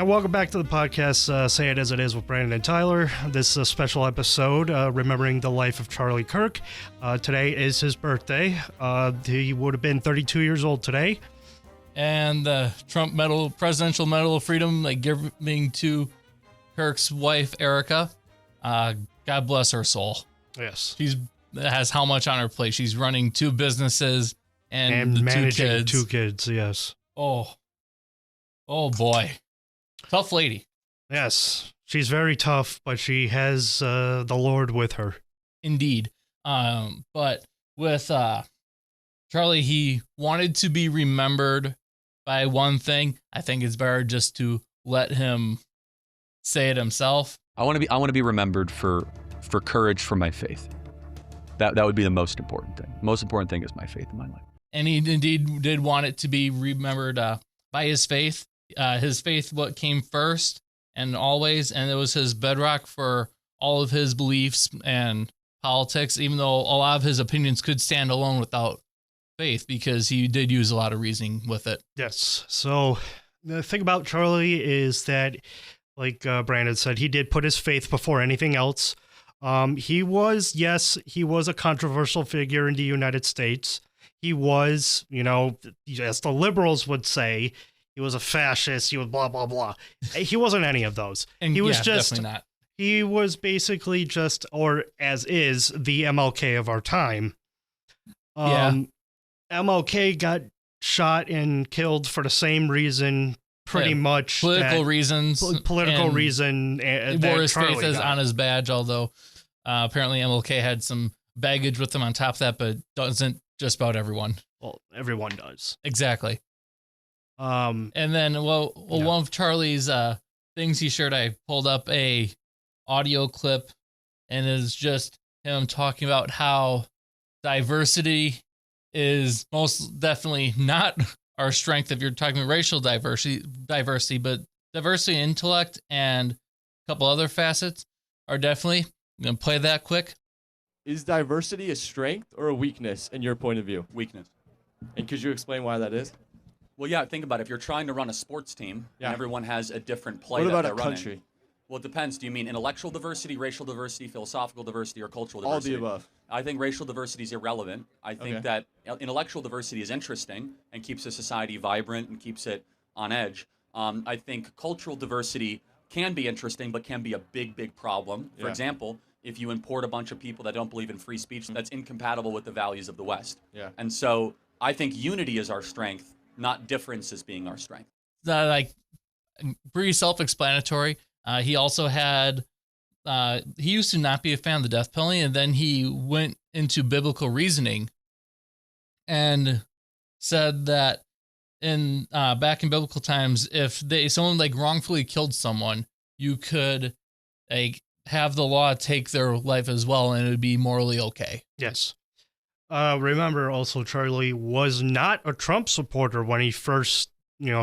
And welcome back to the podcast, Say It As It Is with Brandon and Tyler. This is a special episode remembering the life of Charlie Kirk. Today is his birthday. He would have been 32 years old today. And the Trump Presidential Medal of Freedom, giving to Kirk's wife, Erica. God bless her soul. Yes. She has how much on her plate? She's running 2 businesses and managing 2 kids. 2 kids, yes. Oh boy. Tough lady. Yes. She's very tough, but she has the Lord with her. Indeed. But with Charlie, he wanted to be remembered by one thing. I think it's better just to let him say it himself. I want to be remembered for courage for my faith. That would be the most important thing. Most important thing is my faith in my life. And he indeed did want it to be remembered by his faith. His faith, what came first and always, and it was his bedrock for all of his beliefs and politics, even though a lot of his opinions could stand alone without faith, because he did use a lot of reasoning with it. Yes. So the thing about Charlie is that, like Brandon said, he did put his faith before anything else. He was a controversial figure in the United States. He was, as the liberals would say, he was a fascist. He was blah, blah, blah. He wasn't any of those. And he was definitely not. He was basically just, or as is, the MLK of our time. MLK got shot and killed for the same reason, pretty much. Political reasons. Political reason. He wore his faith on his badge, although apparently MLK had some baggage with him on top of that, but doesn't just about everyone. Well, everyone does. Exactly. And then, one of Charlie's things he shared, I pulled up a audio clip, and it's just him talking about how diversity is most definitely not our strength if you're talking racial diversity, but diversity in intellect and a couple other facets are definitely. I'm going to play that quick. Is diversity a strength or a weakness in your point of view? Weakness. And could you explain why that is? Well, yeah, think about it. If you're trying to run a sports team and everyone has a different play what that about they're a running. country? Well, it depends. Do you mean intellectual diversity, racial diversity, philosophical diversity, or cultural diversity? All the above. I think racial diversity is irrelevant. I think that intellectual diversity is interesting and keeps a society vibrant and keeps it on edge. I think cultural diversity can be interesting, but can be a big, big problem. For example, if you import a bunch of people that don't believe in free speech, that's incompatible with the values of the West. Yeah. And so I think unity is our strength, not differences being our strength. Pretty self-explanatory. He also had, he used to not be a fan of the death penalty, and then he went into biblical reasoning and said that back in biblical times, if someone wrongfully killed someone, you could have the law take their life as well, and it would be morally okay. Yes. Remember also, Charlie was not a Trump supporter when he first,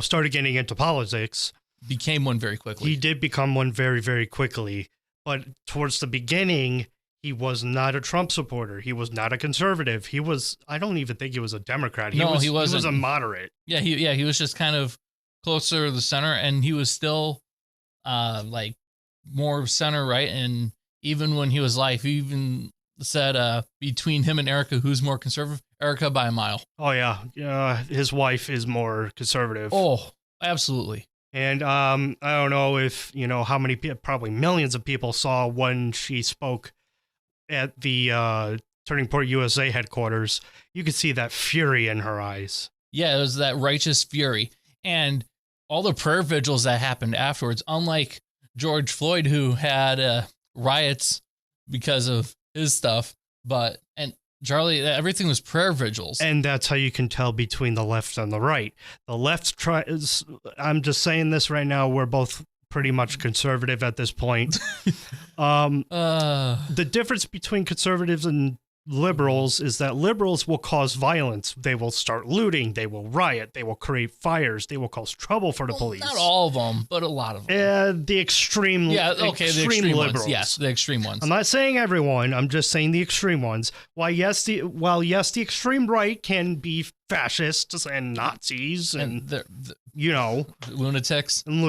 started getting into politics. Became one very quickly. He did become one very, very quickly. But towards the beginning, he was not a Trump supporter. He was not a conservative. I don't even think he was a Democrat. He wasn't. He was a moderate. Yeah, he was just kind of closer to the center, and he was still more center right. And even when he was alive, he even said between him and Erica, who's more conservative? Erica by a mile. Oh yeah, his wife is more conservative. Oh, absolutely. And I don't know if how many people, probably millions of people saw when she spoke at the Turning Point USA headquarters. You could see that fury in her eyes. Yeah, it was that righteous fury, and all the prayer vigils that happened afterwards. Unlike George Floyd, who had riots because of his stuff, and Charlie, everything was prayer vigils. And that's how you can tell between the left and the right. The left I'm just saying this right now, we're both pretty much conservative at this point. The difference between conservatives and liberals is that liberals will cause violence. They will start looting. They will riot. They will create fires. They will cause trouble for the police. Not all of them, but a lot of them. The extreme, the extreme liberals. Ones. Yes, the extreme ones. I'm not saying everyone. I'm just saying the extreme ones. While yes, the extreme right can be fascists and Nazis and lunatics, and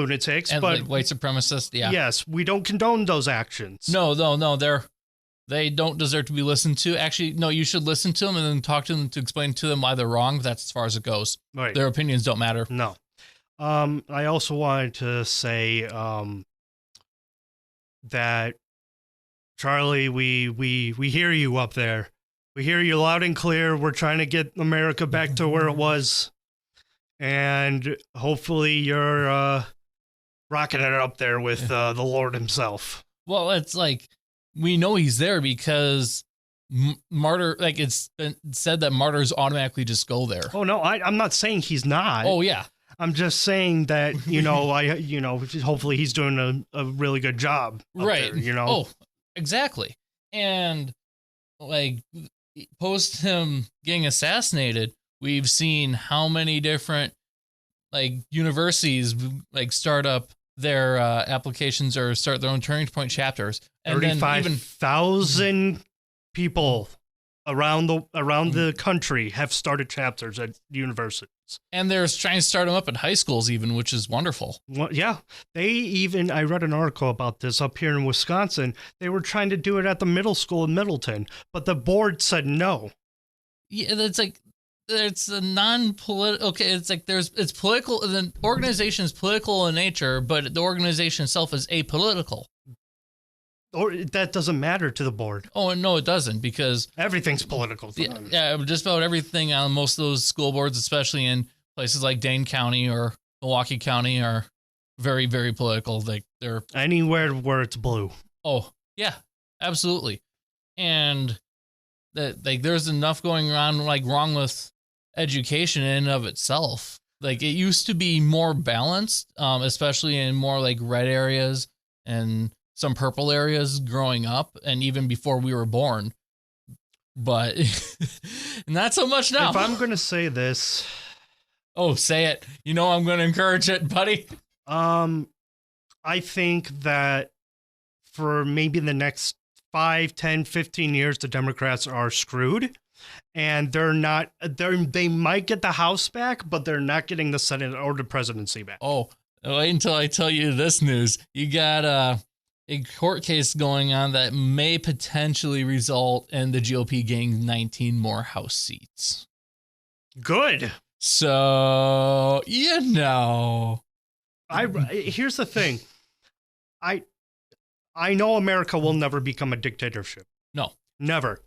but like white supremacists. Yeah. Yes, we don't condone those actions. No. They don't deserve to be listened to. Actually, no, you should listen to them and then talk to them to explain to them why they're wrong. But that's as far as it goes. Right. Their opinions don't matter. No. I also wanted to say that, Charlie, we hear you up there. We hear you loud and clear. We're trying to get America back to where it was. And hopefully you're rocking it up there with the Lord himself. Well, it's like, we know he's there because martyr, like it's been said that martyrs automatically just go there. Oh no, I'm not saying he's not. Oh yeah, I'm just saying that hopefully he's doing a really good job. Right. There, Oh, exactly. And like post him getting assassinated, we've seen how many different like universities like start up their applications or start their own turning point chapters. 35,000 people around the country have started chapters at universities. And they're trying to start them up in high schools even, which is wonderful. Well, yeah. I read an article about this up here in Wisconsin. They were trying to do it at the middle school in Middleton, but the board said no. Yeah, it's like, it's a non-political. Okay, it's like it's political. The organization is political in nature, but the organization itself is apolitical. Or that doesn't matter to the board. Oh no, it doesn't, because everything political. Yeah, just about everything on most of those school boards, especially in places like Dane County or Milwaukee County, are very, very political. Like they're anywhere where it's blue. Oh yeah, absolutely. And that like there's enough going on like wrong with education in and of itself. Like it used to be more balanced, especially in more like red areas and some purple areas growing up, and even before we were born. But not so much now. If I'm going to say this, say it. I'm going to encourage it, buddy. I think that for maybe the next 5, 10, 15 years, the Democrats are screwed. And they might get the House back, but they're not getting the Senate or the presidency back. Oh, wait until I tell you this news. You got a court case going on that may potentially result in the GOP getting 19 more House seats. Good. So, here's the thing. I know America will never become a dictatorship. No. Never.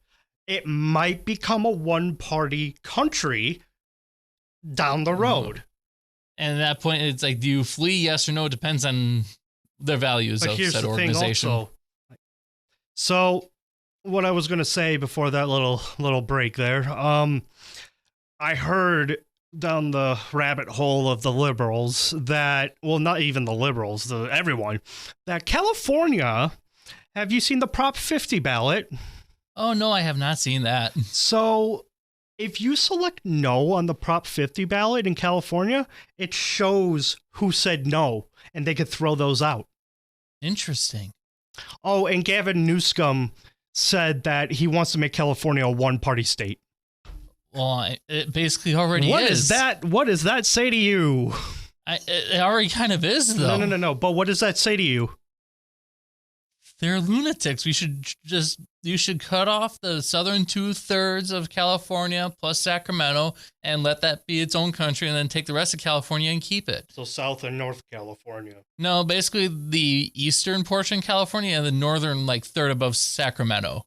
It might become a one-party country down the road. And at that point, it's like, do you flee? Yes or no? It depends on the values of said organization. Also, so, what I was going to say before that little break there, I heard down the rabbit hole of the liberals that, well, not even the liberals, everyone, that California, have you seen the Prop 50 ballot? Oh, no, I have not seen that. So if you select no on the Prop 50 ballot in California, it shows who said no, and they could throw those out. Interesting. Oh, and Gavin Newsom said that he wants to make California a one-party state. Well, it basically already is. What does that say to you? It already kind of is, though. No. But what does that say to you? They're lunatics. You should cut off the southern 2/3 of California plus Sacramento and let that be its own country, and then take the rest of California and keep it. So South and North California. No, basically the eastern portion of California and the northern third above Sacramento.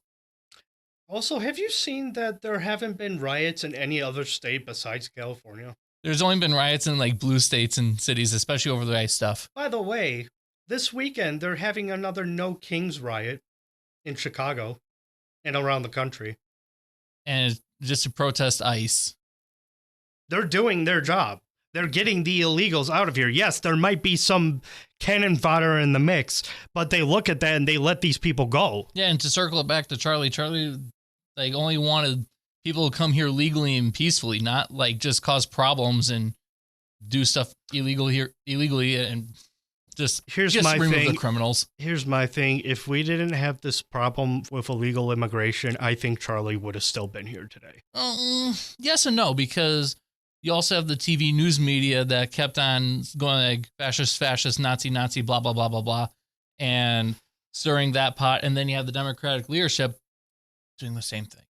Also, have you seen that there haven't been riots in any other state besides California? There's only been riots in blue states and cities, especially over the ice stuff. By the way, this weekend they're having another No Kings riot in Chicago and around the country. And just to protest ICE. They're doing their job. They're getting the illegals out of here. Yes, there might be some cannon fodder in the mix, but they look at that and they let these people go. Yeah, and to circle it back to Charlie like only wanted people to come here legally and peacefully, not like just cause problems and do stuff illegally and just remove the criminals. Here's my thing. If we didn't have this problem with illegal immigration, I think Charlie would have still been here today. Yes and no, because you also have the TV news media that kept on going like fascist, Nazi, blah, blah, blah, blah, blah, and stirring that pot. And then you have the Democratic leadership doing the same thing.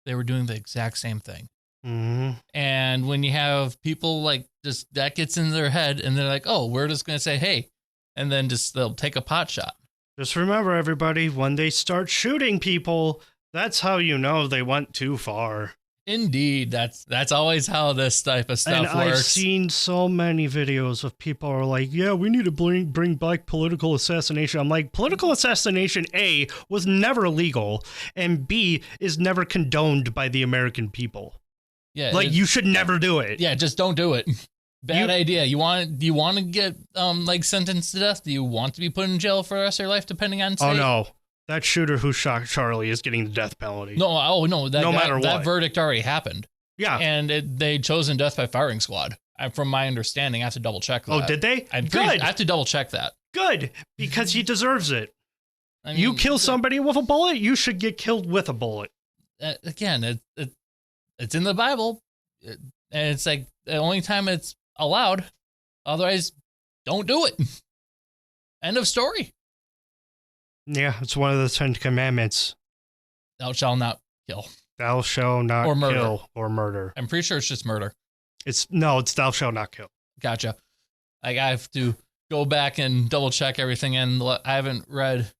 They were doing the exact same thing. Mm-hmm. And when you have people like just that gets in their head and they're like, oh, we're just going to say, hey, and then they'll take a pot shot. Just remember, everybody, when they start shooting people, that's how you know they went too far. Indeed. That's always how this type of stuff and works. I've seen so many videos of people are like, yeah, we need to bring back political assassination. I'm like, political assassination, A, was never illegal, and B, is never condoned by the American people. Yeah, like you should never do it. Yeah, just don't do it. Bad idea. Do you want to get like sentenced to death? Do you want to be put in jail for the rest of your life, depending on state? Oh no, that shooter who shot Charlie is getting the death penalty. No, that verdict already happened. Yeah, and they chosen death by firing squad. From my understanding, I have to double check that. Oh, did they? Good. I have to double check that. Good, because he deserves it. I mean, you kill somebody with a bullet, you should get killed with a bullet. Again, it's in the Bible, and it's like the only time it's allowed. Otherwise, don't do it. End of story. Yeah, it's one of the 10 commandments. Thou shalt not kill. Thou shalt not kill or murder. I'm pretty sure it's just murder. It's thou shalt not kill. Gotcha. I have to go back and double check everything, and I haven't read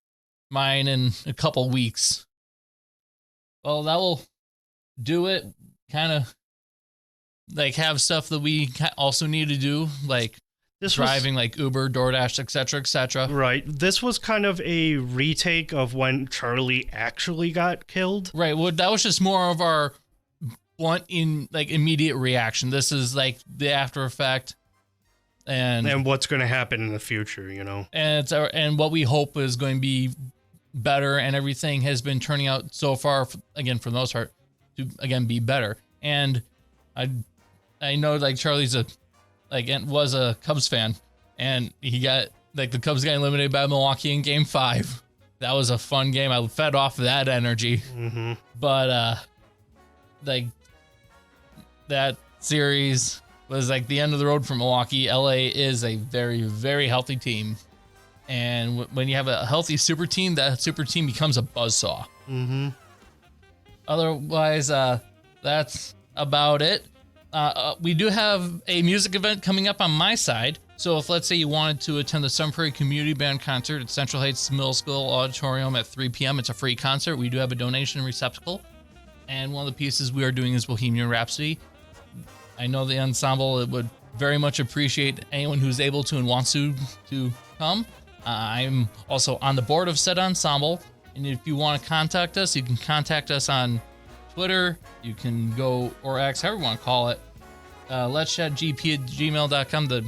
mine in a couple weeks. Well, that will do it. Kind of like have stuff that we also need to do, like driving, like Uber, DoorDash, etc., etc. Right. This was kind of a retake of when Charlie actually got killed. Right. Well, that was just more of our blunt immediate reaction. This is like the after effect, and what's going to happen in the future, you know. And and what we hope is going to be better, and everything has been turning out so far. Again, for the most part, to again be better. And I know like Charlie's was a Cubs fan, and he got the Cubs got eliminated by Milwaukee in Game 5. That was a fun game. I fed off of that energy. Mm-hmm. But that series was like the end of the road for Milwaukee. LA is a very, very healthy team, and when you have a healthy super team, that super team becomes a buzzsaw. Mm-hmm. Otherwise, that's about it. We do have a music event coming up on my side. So if, let's say, you wanted to attend the Sun Prairie Community Band concert at Central Heights Middle School Auditorium at 3 p.m., it's a free concert. We do have a donation receptacle. And one of the pieces we are doing is Bohemian Rhapsody. I know the ensemble would very much appreciate anyone who's able to and wants to come. I'm also on the board of said ensemble. And if you want to contact us, you can contact us on Twitter. You can go, or X, however you want to call it. Let's Chat GP at gmail.com. The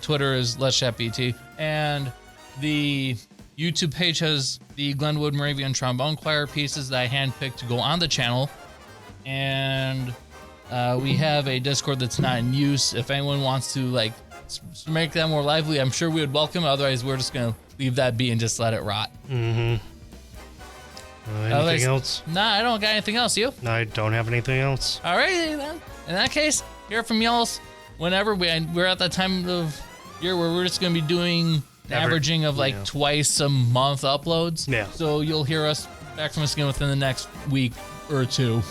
Twitter is Let's Chat BT. And the YouTube page has the Glenwood Moravian Trombone Choir pieces that I handpicked to go on the channel. And we have a Discord that's not in use. If anyone wants to make that more lively, I'm sure we would welcome it. Otherwise, we're just going to leave that be and just let it rot. Mm-hmm. Anything else? Nah, I don't got anything else. You? I don't have anything else. All right, then. In that case, hear from y'all whenever we're at that time of year where we're just going to be doing averaging of twice a month uploads. Yeah. So you'll hear us back from us again within the next week or two.